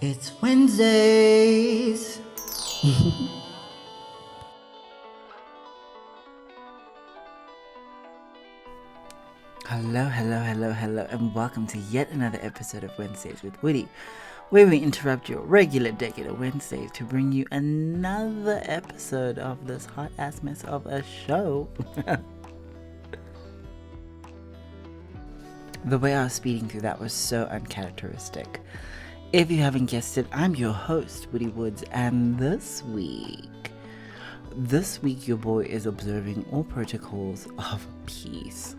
It's Wednesdays. Hello, and welcome to yet another episode of Wednesdays with Woody, where we interrupt your regular decade of Wednesdays to bring you another episode of this hot ass mess of a show. The way I was speeding through that was so uncharacteristic. If you haven't guessed it, I'm your host, Woody Woods, and this week your boy is observing all protocols of peace.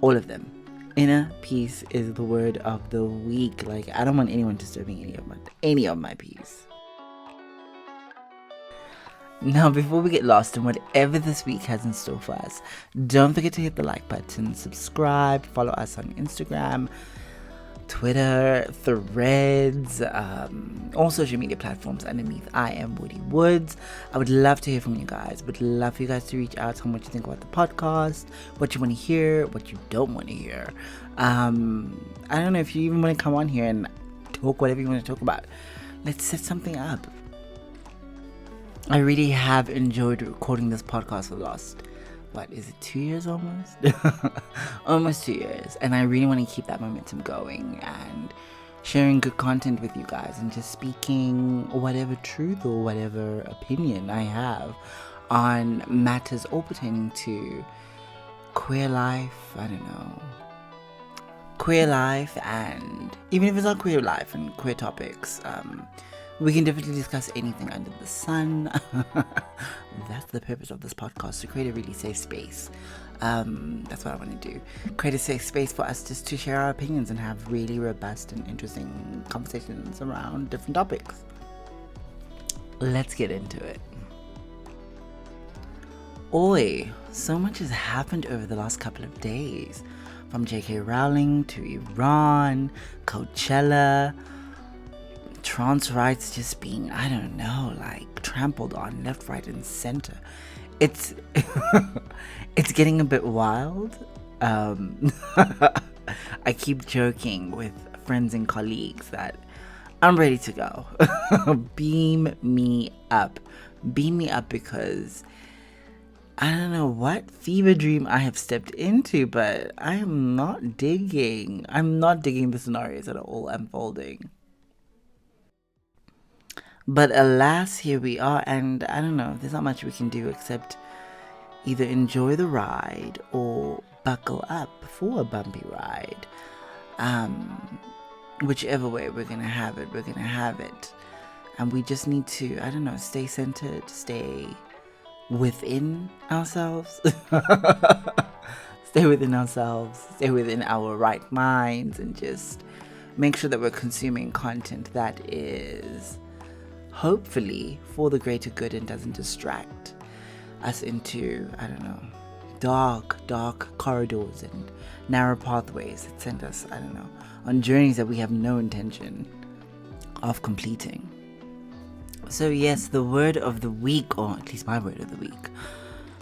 All of them. Inner peace is the word of the week. Like, I don't want anyone disturbing any of my peace. Now, before we get lost in whatever this week has in store for us, don't forget to hit the like button, subscribe, follow us on Instagram, Twitter, Threads, all social media platforms underneath I am Woody Woods. I would love to hear from you guys. Would love for you guys to reach out, tell me what you think about the podcast, what you want to hear, what you don't want to hear. I don't know if you even want to come on here and talk whatever you want to talk about. Let's set something up. I really have enjoyed recording this podcast for the last, 2 years almost? Almost 2 years. And I really want to keep that momentum going and sharing good content with you guys and just speaking whatever truth or whatever opinion I have on matters all pertaining to queer life, queer life, and even if it's not queer life and queer topics, we can definitely discuss anything under the sun. That's the purpose of this podcast, to create a really safe space. That's what I want to do. Create a safe space for us just to share our opinions and have really robust and interesting conversations around different topics. Let's get into it. Oi, so much has happened over the last couple of days. From J.K. Rowling to Iran, Coachella, trans rights just being, trampled on left, right, and center. It's it's getting a bit wild. I keep joking with friends and colleagues that I'm ready to go. Beam me up because I don't know what fever dream I have stepped into, but I'm not digging the scenarios that are all unfolding. But alas, here we are, and I don't know, there's not much we can do except either enjoy the ride or buckle up for a bumpy ride. Whichever way we're gonna have it. And we just need to, stay centered, stay within ourselves. Stay within our right minds, and just make sure that we're consuming content that is hopefully for the greater good and doesn't distract us into, dark corridors and narrow pathways that send us, on journeys that we have no intention of completing. So yes, the word of the week, or at least my word of the week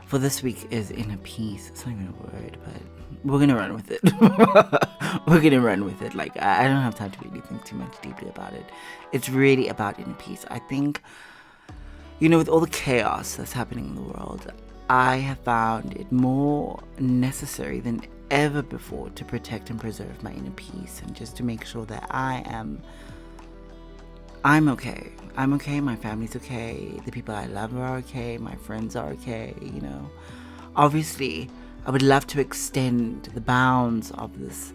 for this week, is inner peace. It's not even a word, but we're gonna run with it. Like, I don't have time to really think too much deeply about it. It's really about inner peace. I think, with all the chaos that's happening in the world, I have found it more necessary than ever before to protect and preserve my inner peace, and just to make sure that I'm okay. I'm okay, my family's okay, the people I love are okay, my friends are okay, Obviously, I would love to extend the bounds of this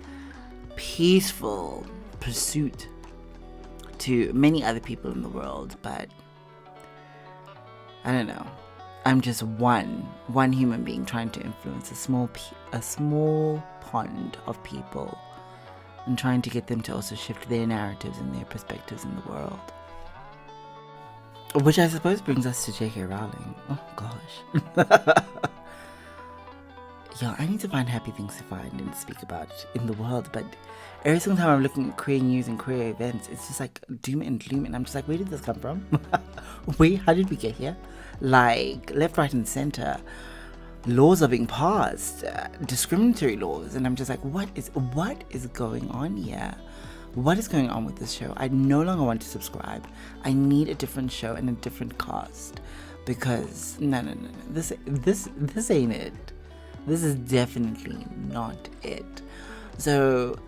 peaceful pursuit to many other people in the world, but I don't know. I'm just one human being trying to influence a small pond of people, and trying to get them to also shift their narratives and their perspectives in the world. Which I suppose brings us to J.K. Rowling. Oh gosh. Yo, I need to find happy things to find and speak about in the world, but every single time I'm looking at queer news and queer events, it's just like doom and gloom, and I'm just like, where did this come from? Wait, how did we get here? Like, left, right, and center, laws are being passed, discriminatory laws, and I'm just like, what is going on here? what is going on with this show? I no longer want to subscribe. I need a different show and a different cast, because no. This ain't it. This is definitely not it. So,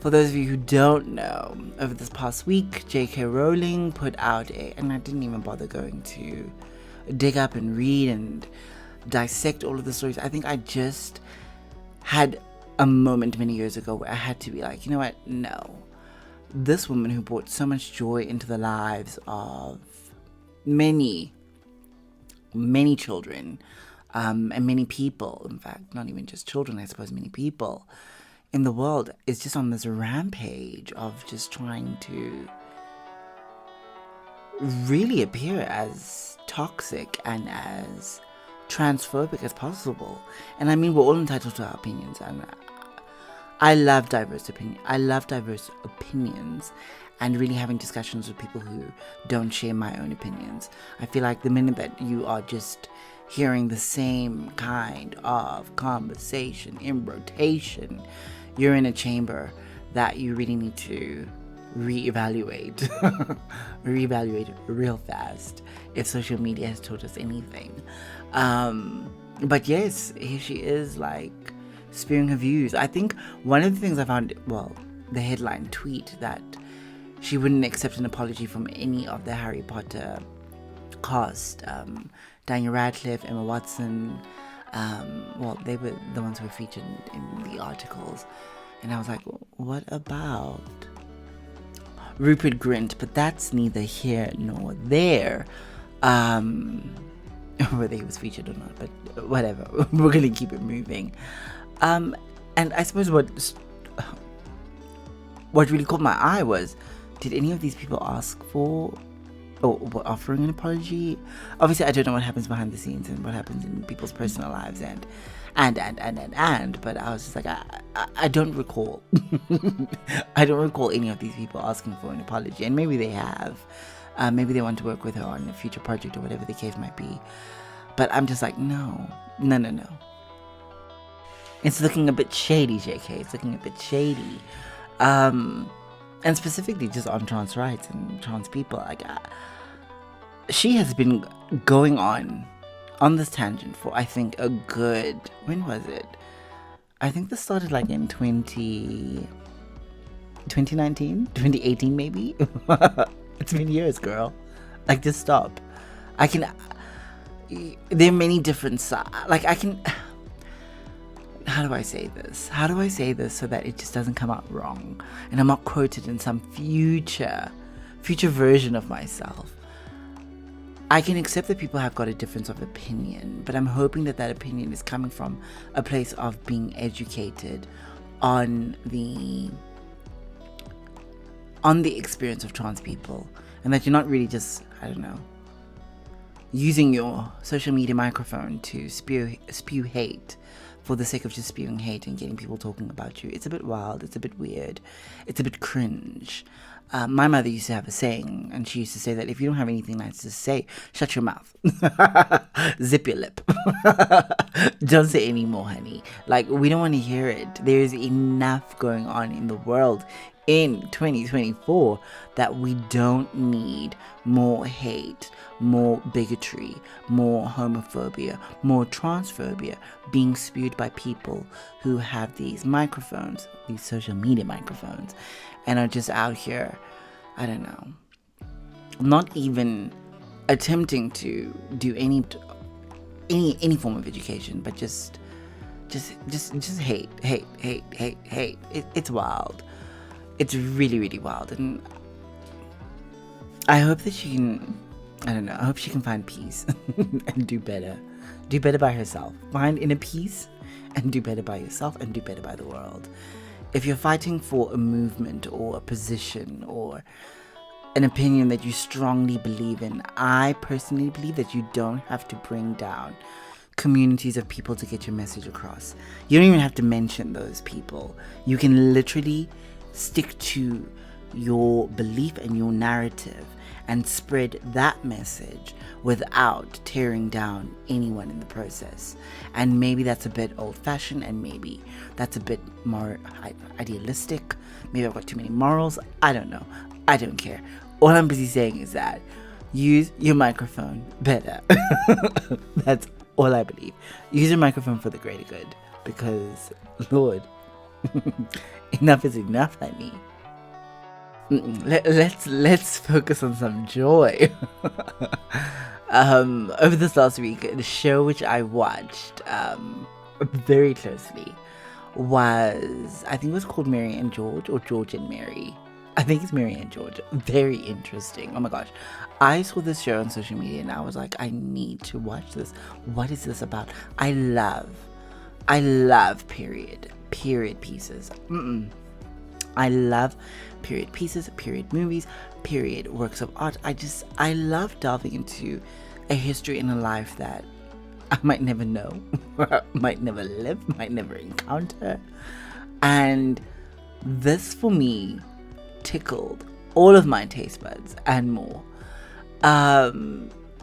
for those of you who don't know, over this past week, J.K. Rowling put out and I didn't even bother going to dig up and read and dissect all of the stories. I think I just had a moment many years ago where I had to be like, you know what? No. This woman who brought so much joy into the lives of many children, and many people, in fact, not even just children, I suppose, many people in the world, is just on this rampage of just trying to really appear as toxic and as transphobic as possible. And I mean, we're all entitled to our opinions, and I love diverse opinions and really having discussions with people who don't share my own opinions. I feel like the minute that you are just hearing the same kind of conversation in rotation, you're in a chamber that you really need to reevaluate real fast, if social media has taught us anything. But yes, here she is, like, spewing her views. I think one of the things I found, well, the headline tweet that she wouldn't accept an apology from any of the Harry Potter cast. Daniel Radcliffe, Emma Watson, well, they were the ones who were featured in the articles. And I was like, what about Rupert Grint? But that's neither here nor there. Whether he was featured or not, but whatever. We're going to keep it moving. And I suppose what really caught my eye was, did any of these people ask for or were offering an apology? Obviously, I don't know what happens behind the scenes and what happens in people's personal lives and but I was just like, I don't recall. I don't recall any of these people asking for an apology, and maybe they have. Maybe they want to work with her on a future project or whatever the case might be. But I'm just like, no. It's looking a bit shady, JK. It's looking a bit shady. And specifically just on trans rights and trans people. Like, she has been going on this tangent for, I think, a good... When was it? I think this started like in 2019? 2018 maybe? It's been years, girl. Like, just stop. There are many different sides. Like, how do I say this? How do I say this so that it just doesn't come out wrong and I'm not quoted in some future version of myself? I can accept that people have got a difference of opinion, but I'm hoping that opinion is coming from a place of being educated on the experience of trans people, and that you're not really just, I don't know, using your social media microphone to spew hate for the sake of just spewing hate and getting people talking about you. It's a bit wild, it's a bit weird, it's a bit cringe. My mother used to have a saying, and she used to say that if you don't have anything nice to say, shut your mouth. Zip your lip. Don't say any more, honey. Like, we don't want to hear it. There's enough going on in the world in 2024 that we don't need more hate, more bigotry, more homophobia, more transphobia being spewed by people who have these microphones, these social media microphones, and are just out here, I don't know, not even attempting to do any form of education, but just hate. It's wild. It's really, really wild. And I hope that she can, I don't know, I hope she can find peace and do better. Do better by herself. Find inner peace and do better by yourself and do better by the world. If you're fighting for a movement or a position or an opinion that you strongly believe in, I personally believe that you don't have to bring down communities of people to get your message across. You don't even have to mention those people. You can literally stick to your belief and your narrative and spread that message without tearing down anyone in the process. And maybe that's a bit old-fashioned, and maybe that's a bit more idealistic. Maybe I've got too many morals. I don't know. I don't care. All I'm busy saying is that use your microphone better. That's all I believe. Use your microphone for the greater good, because Lord, enough is enough, honey. Let's focus on some joy. Over this last week, the show which I watched very closely was, I think it was called Mary and George, or George and Mary. I think it's Mary and George. Very interesting. Oh my gosh. I saw this show on social media and I was like, I need to watch this. What is this about? I love period pieces. I love period pieces, period movies, period works of art. I love delving into a history and a life that I might never know, might never live, might never encounter. And this for me tickled all of my taste buds and more.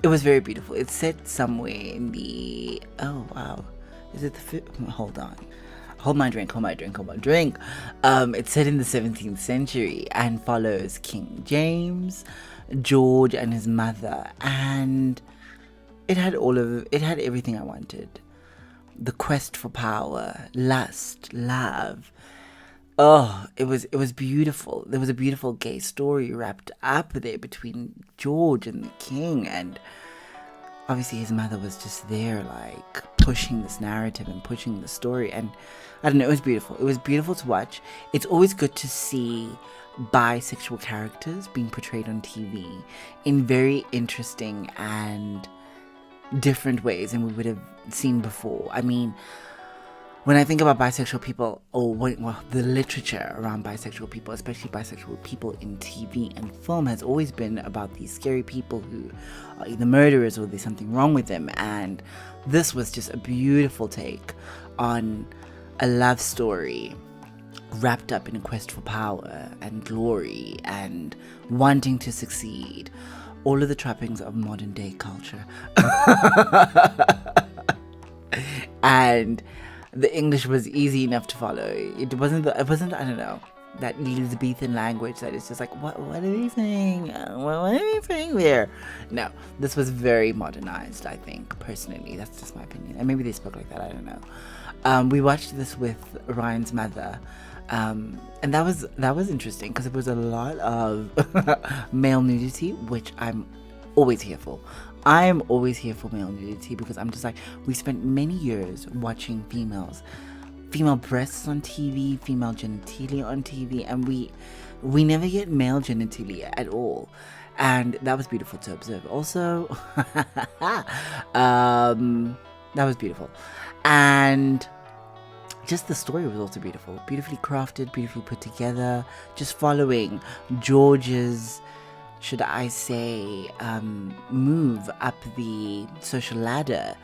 It was very beautiful. It's set somewhere in the, oh wow, is it the hold on, hold my drink. It's set in the 17th century and follows King James, George and his mother, and it had everything I wanted. The quest for power, lust, love. Oh, it was beautiful. There was a beautiful gay story wrapped up there between George and the king, and obviously his mother was just there, like, pushing this narrative and pushing the story. And I don't know, it was beautiful. It was beautiful to watch. It's always good to see bisexual characters being portrayed on TV in very interesting and different ways than we would have seen before. I mean, when I think about bisexual people, the literature around bisexual people, especially bisexual people in TV and film, has always been about these scary people who are either murderers or there's something wrong with them. And this was just a beautiful take on a love story wrapped up in a quest for power and glory and wanting to succeed. All of the trappings of modern day culture. And the English was easy enough to follow. It wasn't I don't know, that Elizabethan language that is just like, what are they saying? What are they saying there? No, this was very modernized, I think, personally. That's just my opinion. And maybe they spoke like that, I don't know. We watched this with Ryan's mother. And that was interesting because it was a lot of male nudity, which I'm always here for. I am always here for male nudity because I'm just like, we spent many years watching female breasts on TV, female genitalia on TV, and we never get male genitalia at all. And that was beautiful to observe. Also, that was beautiful. And just the story was also beautiful, beautifully crafted, beautifully put together, just following George's, should I say, move up the social ladder,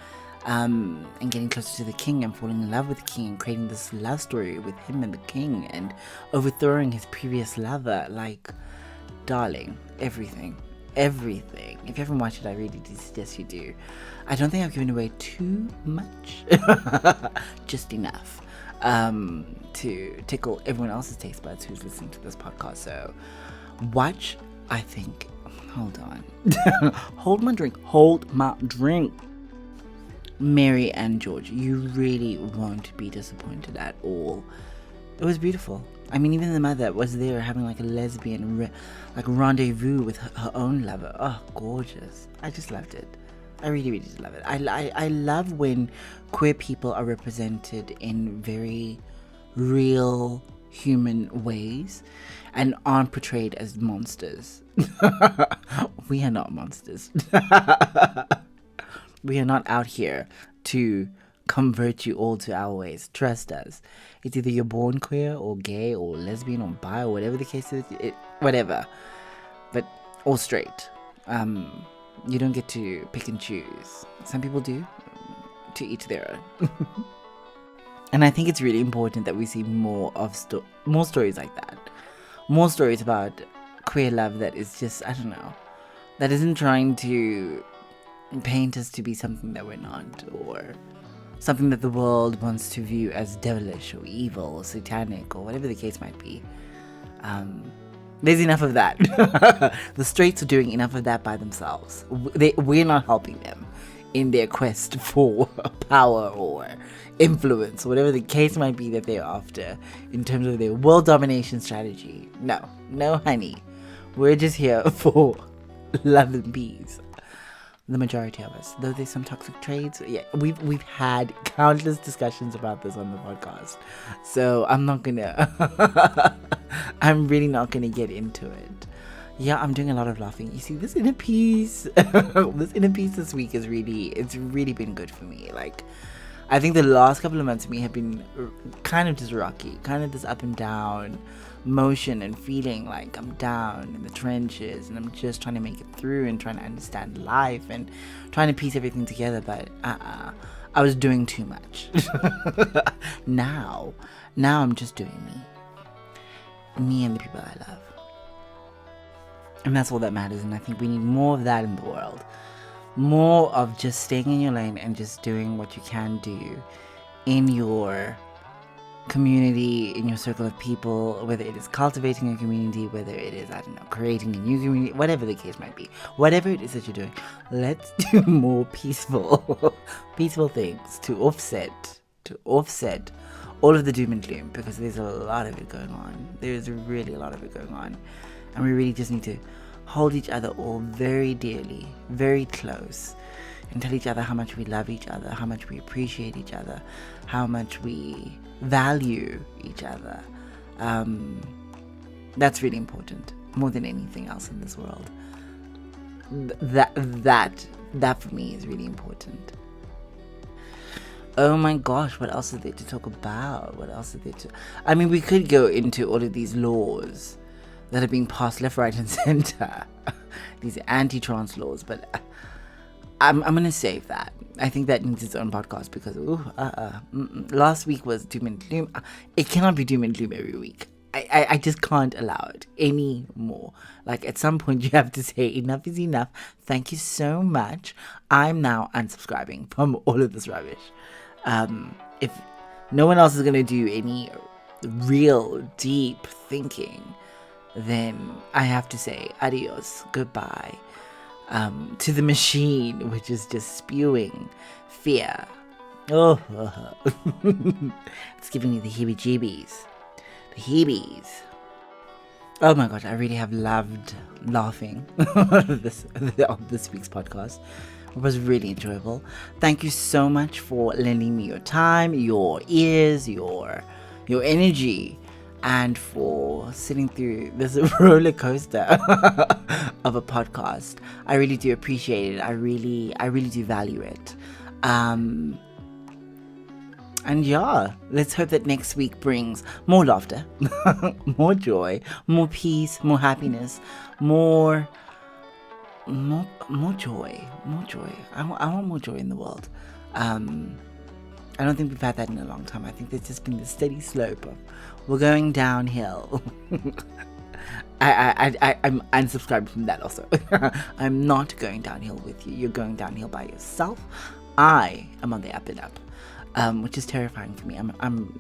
and getting closer to the king and falling in love with the king and creating this love story with him and the king and overthrowing his previous lover. Like, darling, everything. If you haven't watched it, I really do suggest you do. I don't think I've given away too much, just enough to tickle everyone else's taste buds who's listening to this podcast. So watch. I think, hold on, hold my drink. Mary and George, you really won't be disappointed at all. It was beautiful. I mean, even the mother was there having like a lesbian rendezvous with her own lover. Oh, gorgeous. I just loved it. I really, really did love it. I love when queer people are represented in very real human ways and aren't portrayed as monsters. We are not monsters. We are not out here to convert you all to our ways. Trust us. It's either you're born queer or gay or lesbian or bi or whatever the case is. Whatever. But all straight. You don't get to pick and choose. Some people do. To each their own. And I think it's really important that we see more stories like that. more stories about queer love that is just, I don't know, that isn't trying to paint us to be something that we're not, or something that the world wants to view as devilish or evil or satanic or whatever the case might be. There's enough of that. The straights are doing enough of that by themselves. We're not helping them in their quest for power or influence, whatever the case might be that they're after in terms of their world domination strategy. No honey, we're just here for love and peace. The majority of us, though there's some toxic traits. Yeah, we've had countless discussions about this on the podcast, so I'm really not gonna get into it. Yeah, I'm doing a lot of laughing. You see, this inner peace this week it's really been good for me. Like, I think the last couple of months for me have been kind of just rocky, kind of this up and down motion and feeling like I'm down in the trenches and I'm just trying to make it through and trying to understand life and trying to piece everything together, but I was doing too much. now I'm just doing me and the people I love, and that's all that matters. And I think we need more of that in the world, more of just staying in your lane and just doing what you can do in your community, in your circle of people, whether it is cultivating a community, whether it is, I don't know, creating a new community, whatever the case might be, whatever it is that you're doing, let's do more peaceful things to offset all of the doom and gloom, because there's a lot of it going on. There's really a lot of it going on, and we really just need to hold each other all very dearly, very close, and tell each other how much we love each other, how much we appreciate each other, how much we value each other. That's really important, more than anything else in this world. That for me is really important. Oh my gosh, what else is there to talk about? I mean, we could go into all of these laws that are being passed left, right, and center. These anti-trans laws, but I'm gonna save that. I think that needs its own podcast, because last week was doom and gloom. It cannot be doom and gloom every week. I just can't allow it anymore. Like, at some point you have to say enough is enough. Thank you so much. I'm now unsubscribing from all of this rubbish. If no one else is gonna do any real deep thinking, then I have to say adios, goodbye, to the machine, which is just spewing fear. It's giving me the heebie-jeebies. The heebies. Oh my gosh, I really have loved laughing on this week's podcast. It was really enjoyable. Thank you so much for lending me your time, your ears, your energy, and for sitting through this roller coaster of a podcast. I really do appreciate it. I really do value it. And yeah, let's hope that next week brings more laughter, more joy, more peace, more happiness, more joy. I want more joy in the world. I don't think we've had that in a long time. I think there's just been this steady slope of we're going downhill. I'm unsubscribed from that also. I'm not going downhill with you. You're going downhill by yourself. I am on the up and up, which is terrifying for me. I'm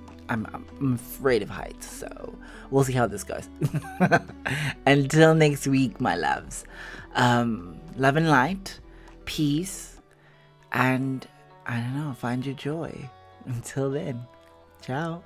afraid of heights, so we'll see how this goes. Until next week, my loves. Love and light, peace, and I don't know, find your joy. Until then, ciao.